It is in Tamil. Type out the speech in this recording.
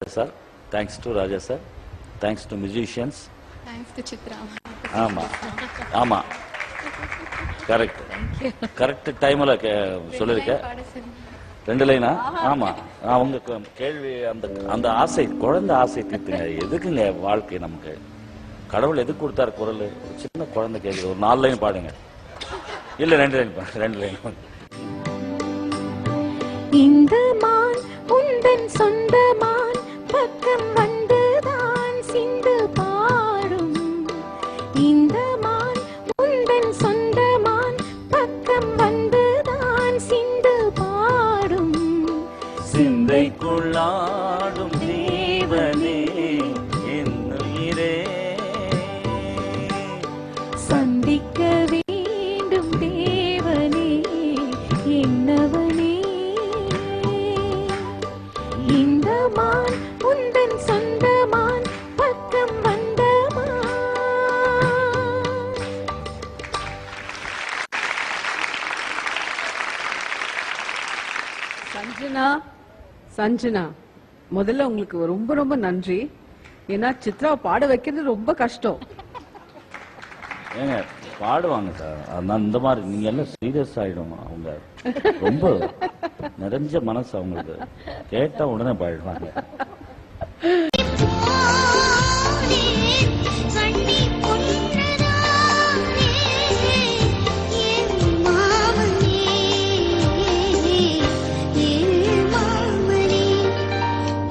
Sir, thanks to Raja sir, thanks to musicians, thanks to Chitra. ஆமா ஆமா கரெக்ட் கரெக்ட் டைம்ல சொல்லிருக்கேன். 2 லைனா? ஆமா, அவங்க கேள்வி அந்த அந்த ஆசை, குழந்தை ஆசை தீர்த்துங்க. எதுக்குங்க வாழ்க்கை நமக்கு? கடவுள் எதுக்கு கொடுத்தாரு குரல்? சின்ன குழந்தை கேட்குது, ஒரு 4 லைன் பாடுங்க. இல்ல 2 லைன். இந்த மான் உந்தன் சொந்த மான் பக்கம் வந்துதான் சிந்து பாடும். இந்த மான் உந்தன் சொந்த மான் பக்கம் வந்துதான் சிந்து பாடும். சிந்தைக்குள்ளாடும் தேவனே என் உயிரே, சந்திக்க வேண்டும் தேவனே என்னவனே. இந்த மான் உந்தன் சொந்த மான் பக்கம் வந்த மான். சஞ்சனா, முதல்ல உங்களுக்கு ரொம்ப ரொம்ப நன்றி. ஏன்னா சித்ராவை பாட வைக்கிறது ரொம்ப கஷ்டம். ஏங்க பாடுவாங்க சார், அதனால இந்த மாதிரி நீங்க எல்லாம் சீரியஸ் ஆயிடும். அவங்க ரொம்ப நிறைஞ்ச மனசு அவங்களுக்கு, கேட்டா உடனே பாடுவாங்க.